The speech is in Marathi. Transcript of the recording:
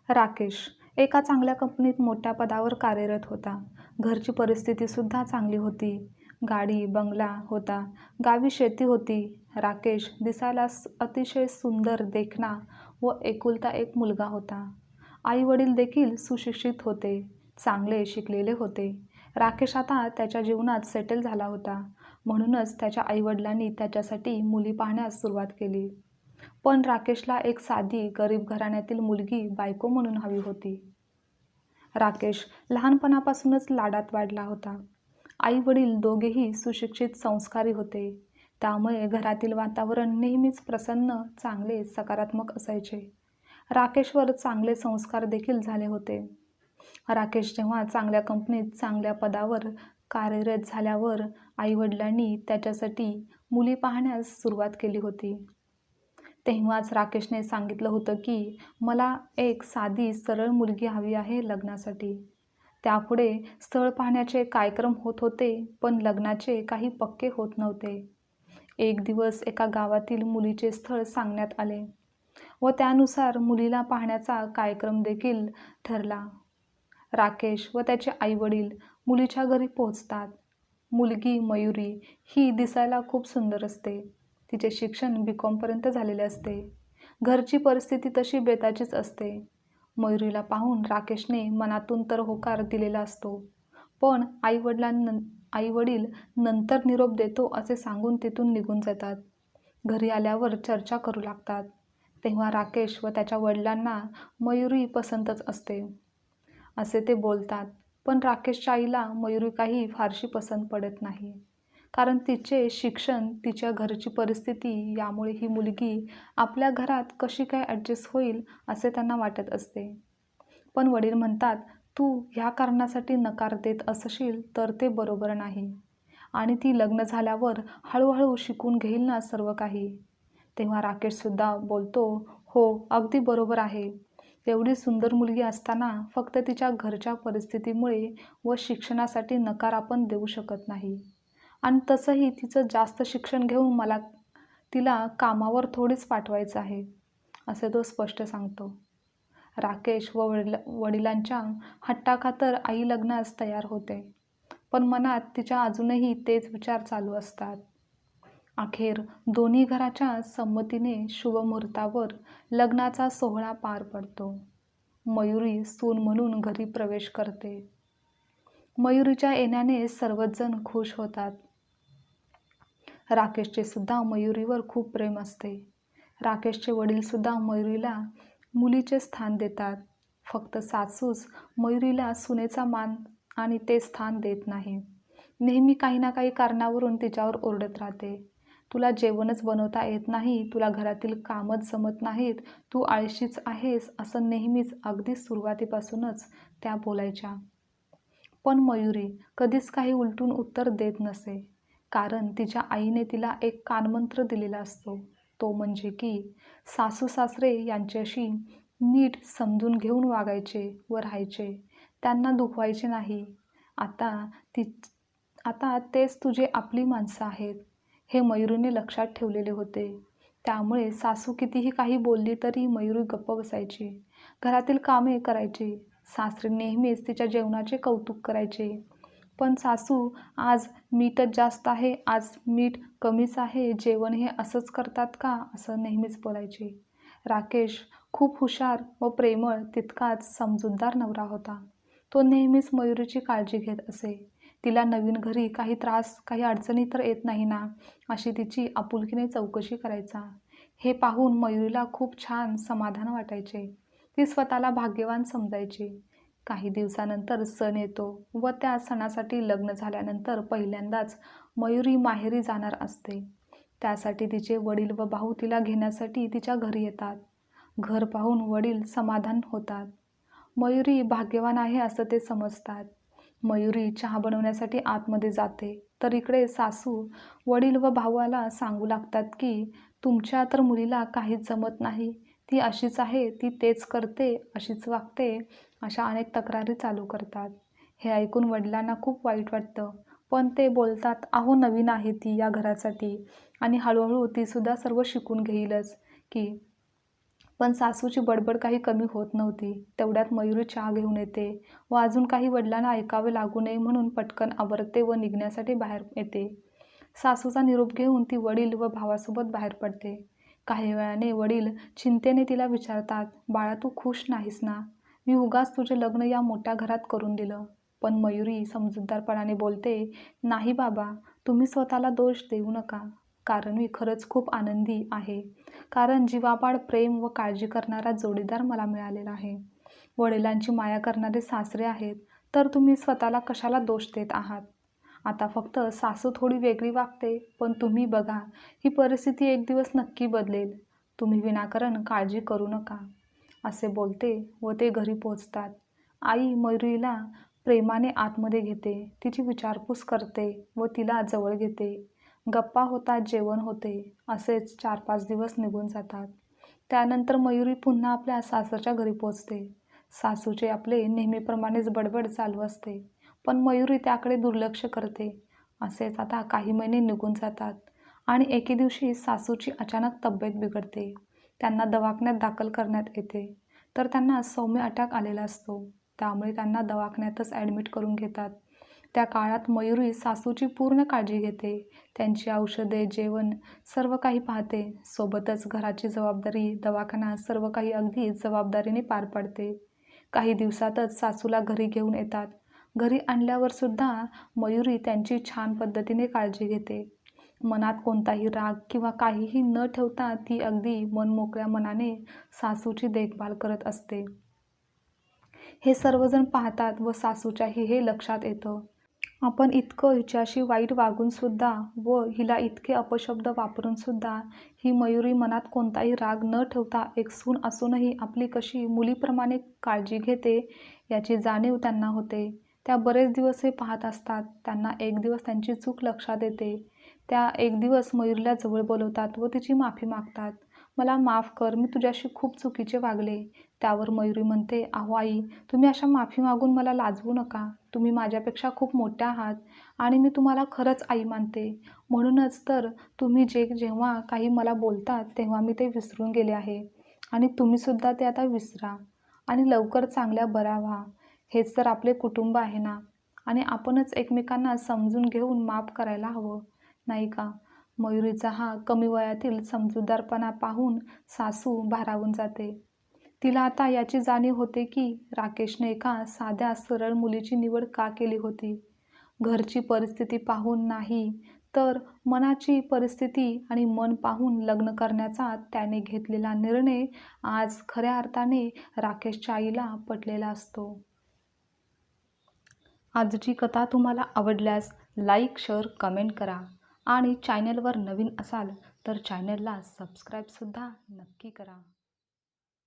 राकेश एका चांगल्या कंपनीत मोठ्या पदावर कार्यरत होता. घरची परिस्थितीसुद्धा चांगली होती. गाडी, बंगला होता. गावी शेती होती. राकेश दिसायला अतिशय सुंदर, देखणा व एकुलता एक मुलगा होता. आई-वडील देखील सुशिक्षित होते, चांगले शिकलेले होते. राकेश आता त्याच्या जीवनात सेटल झाला होता. म्हणूनच त्याच्या आई-वडिलांनी त्याच्यासाठी मुली पाहण्यास सुरुवात केली. पण राकेशला एक साधी, गरीब घराण्यातील मुलगी बायको म्हणून हवी होती. राकेश लहानपणापासूनच लाडात वाढला होता. आई-वडील दोघेही सुशिक्षित, संस्कारी होते. त्यामुळे घरातील वातावरण नेहमीच प्रसन्न, चांगले, सकारात्मक असायचे. राकेशवर चांगले संस्कार देखील झाले होते. राकेश जेव्हा चांगल्या कंपनीत, चांगल्या पदावर कार्यरत झाल्यावर आई-वडिलांनी त्याच्यासाठी मुली पाहण्यास सुरुवात केली होती. तेव्हाच राकेशने सांगितलं होतं की मला एक साधी, सरळ मुलगी हवी आहे लग्नासाठी. त्यापुढे स्थळ पाहण्याचे कार्यक्रम होत होते, पण लग्नाचे काही पक्के होत नव्हते. एक दिवस एका गावातील मुलीचे स्थळ सांगण्यात आले व त्यानुसार मुलीला पाहण्याचा कार्यक्रम देखील ठरला. राकेश व त्याचे आईवडील मुलीच्या घरी पोहोचतात. मुलगी मयुरी ही दिसायला खूप सुंदर असते. तिचे शिक्षण B.Com पर्यंत झालेले असते. घरची परिस्थिती तशी बेताचीच असते. मयुरीला पाहून राकेशने मनातून तर होकार दिलेला असतो, पण आईवडील नंतर निरोप देतो असे सांगून तिथून निघून जातात. घरी आल्यावर चर्चा करू लागतात. तेव्हा राकेश व त्याच्या वडिलांना मयुरी पसंतच असते असे ते बोलतात. पण राकेशच्या आईला मयुरी काही फारशी पसंत पडत नाही. कारण तिचे शिक्षण, तिच्या घरची परिस्थिती यामुळे ही मुलगी आपल्या घरात कशी काय ॲडजस्ट होईल असे त्यांना वाटत असते. पण वडील म्हणतात, तू ह्या कारणासाठी नकार देत असशील तर ते बरोबर नाही आणि ती लग्न झाल्यावर हळूहळू शिकून घेईल ना सर्व काही. तेव्हा राकेशसुद्धा बोलतो, हो अगदी बरोबर आहे. एवढी सुंदर मुलगी असताना फक्त तिच्या घरच्या परिस्थितीमुळे व शिक्षणासाठी नकार आपण देऊ शकत नाही. आणि तसंही तिचं जास्त शिक्षण घेऊन मला तिला कामावर थोडीच पाठवायचं आहे, असे तो स्पष्ट सांगतो. राकेश व वडिलांच्या हट्टाखातर आई लग्नास तयार होते, पण मनात तिच्या अजूनही तेच विचार चालू असतात. अखेर दोन्ही घराच्या संमतीने शुभमुहूर्तावर लग्नाचा सोहळा पार पडतो. मयुरी सून म्हणून घरी प्रवेश करते. मयुरीच्या येण्याने सर्वच जण खुश होतात. राकेशचे सुद्धा मयुरीवर खूप प्रेम असते. राकेशचे वडील सुद्धा मयुरीला मुलीचे स्थान देतात. फक्त सासूच मयुरीला सुनेचा मान आणि ते स्थान देत नाही. नेहमी काही ना काही कारणावरून तिच्यावर ओरडत राहते. तुला जेवणच बनवता येत नाही, तुला घरातील कामच जमत नाहीत, तू आळशीच आहेस, असं नेहमीच अगदी सुरुवातीपासूनच त्या बोलायच्या. पण मयुरी कधीच काही उलटून उत्तर देत नसे. कारण तिच्या आईने तिला एक कानमंत्र दिलेला असतो, तो म्हणजे की सासू-सासरे यांच्याशी नीट समजून घेऊन वागायचे व राहायचे, त्यांना दुखवायचे नाही. आता तेच तुझे आपली माणसं आहेत, हे मयुरीने लक्षात ठेवलेले होते. त्यामुळे सासू कितीही काही बोलली तरी मयुरी गप्प बसायची, घरातील कामे करायची. सासरे नेहमीच तिच्या जेवणाचे कौतुक करायचे. पण सासू आज मीठच जास्त आहे, आज मीठ कमीच आहे, जेवण हे असंच करतात का, असं नेहमीच बोलायचे. राकेश खूप हुशार व प्रेमळ, तितकाच समजूतदार नवरा होता. तो नेहमीच मयुरीची काळजी घेत असे. तिला नवीन घरी काही त्रास, काही अडचणी तर येत नाही ना, अशी तिची आपुलकीने चौकशी करायचा. हे पाहून मयुरीला खूप छान समाधान वाटायचे. ती स्वतःला भाग्यवान समजायची. काही दिवसानंतर सण येतो व त्या सणासाठी लग्न झाल्यानंतर पहिल्यांदाच मयुरी माहेरी जाणार असते. त्यासाठी तिचे वडील व भाऊ तिला घेण्यासाठी तिच्या घरी येतात. घर पाहून वडील समाधान होतात. मयुरी भाग्यवान आहे असं ते समजतात. मयुरी चहा बनवण्यासाठी आतमध्ये जाते, तर इकडे सासू वडील व भावाला सांगू लागतात की तुमच्या तर मुलीला काहीच जमत नाही, ती अशीच आहे, ती तेच करते, अशीच वागते, अशा अनेक तक्रारी चालू करतात. हे ऐकून वडिलांना खूप वाईट वाटतं, पण ते बोलतात, अहो नवीन आहे ती या घरासाठी आणि हळूहळू तीसुद्धा सर्व शिकून घेईलच की. पण सासूची बडबड काही कमी होत नव्हती. तेवढ्यात मयुरी चहा घेऊन येते व अजून काही वडिलांना ऐकावे लागू नये म्हणून पटकन आवरते व निघण्यासाठी बाहेर येते. सासूचा निरोप घेऊन ती वडील व भावासोबत बाहेर पडते. काही वेळाने वडील चिंतेने तिला विचारतात, "बाळा, तू खुश नाहीस ना? मी उगाच तुझे लग्न या मोठ्या घरात करून दिलं." पण मयुरी समजूतदारपणाने बोलते, "नाही बाबा, तुम्ही स्वतःला दोष देऊ नका. कारण मी खरंच खूप आनंदी आहे. कारण जीवापाड प्रेम व काळजी करणारा जोडीदार मला मिळालेला आहे. वडिलांची माया करणारे सासरे आहेत, तर तुम्ही स्वतःला कशाला दोष देत आहात? आता फक्त सासू थोडी वेगळी वागते, पण तुम्ही बघा, ही परिस्थिती एक दिवस नक्की बदलेल. तुम्ही विनाकारण काळजी करू नका." असे बोलते व ते घरी पोहोचतात. आई मयुरीला प्रेमाने आतमध्ये घेते, तिची विचारपूस करते व तिला जवळ घेते. गप्पा होतात, जेवण होते. असेच 4-5 दिवस निघून जातात. त्यानंतर मयुरी पुन्हा आपल्या सासरच्या घरी पोहोचते. सासूचे आपले नेहमीप्रमाणेच बडबड चालू असते, पण मयुरी त्याकडे दुर्लक्ष करते. असेच आता काही महिने निघून जातात आणि एके दिवशी सासूची अचानक तब्येत बिघडते. त्यांना दवाखान्यात दाखल करण्यात येते, तर त्यांना सौम्य अटॅक आलेला असतो. त्यामुळे त्यांना दवाखान्यातच ॲडमिट करून घेतात. त्या काळात मयुरी सासूची पूर्ण काळजी घेते. त्यांची औषधे, जेवण सर्व काही पाहते. सोबतच घराची जबाबदारी, दवाखाना सर्व काही अगदी जबाबदारीने पार पाडते. काही दिवसातच सासूला घरी घेऊन येतात. घरी आणल्यावर सुद्धा मयुरी त्यांची छान पद्धतीने काळजी घेते. मनात कोणताही राग किंवा काहीही न ठेवता ती अगदी मनमोकळ्या मनाने सासूची देखभाल करत असते. हे सर्वजण पाहतात व सासूच्याही हे लक्षात येतं. आपण इतकं हिच्याशी वाईट वागूनसुद्धा व हिला इतके अपशब्द वापरूनसुद्धा ही मयुरी मनात कोणताही राग न ठेवता एक सून असूनही आपली कशी मुलीप्रमाणे काळजी घेते याची जाणीव त्यांना होते. त्या बरेच दिवस हे पाहत असतात. त्यांना एक दिवस त्यांची चूक लक्षात येते. त्या एक दिवस मयुरीला जवळ बोलवतात व तिची माफी मागतात. "मला माफ कर, मी तुझ्याशी खूप चुकीचे वागले." त्यावर मयुरी म्हणते, "अहो आई, तुम्ही अशा माफी मागून मला लाजवू नका. तुम्ही माझ्यापेक्षा खूप मोठ्या आहात आणि मी तुम्हाला खरंच आई मानते. म्हणूनच तर तुम्ही जेव्हा काही मला बोलतात तेव्हा मी ते विसरून गेले आहे आणि तुम्हीसुद्धा ते आता विसरा आणि लवकर चांगल्या बऱ्या व्हा. हेच तर आपले कुटुंब आहे ना आणि आपणच एकमेकांना समजून घेऊन माफ करायला हवं, नाही का?" मयुरीचा हा कमी वयातील समजूतदारपणा पाहून सासू भारावून जाते. तिला आता याची जाणीव होते की राकेशने एका साध्या सरळ मुलीची निवड का केली होती. घरची परिस्थिती पाहून नाही, तर मनाची परिस्थिती आणि मन पाहून लग्न करण्याचा त्याने घेतलेला निर्णय आज खऱ्या अर्थाने राकेशच्या आईला पटलेला असतो. आजची कथा तुम्हाला आवडल्यास लाईक, शेअर, कमेंट करा आणि चॅनलवर नवीन असाल तर चॅनलला सबस्क्राईबसुद्धा नक्की करा.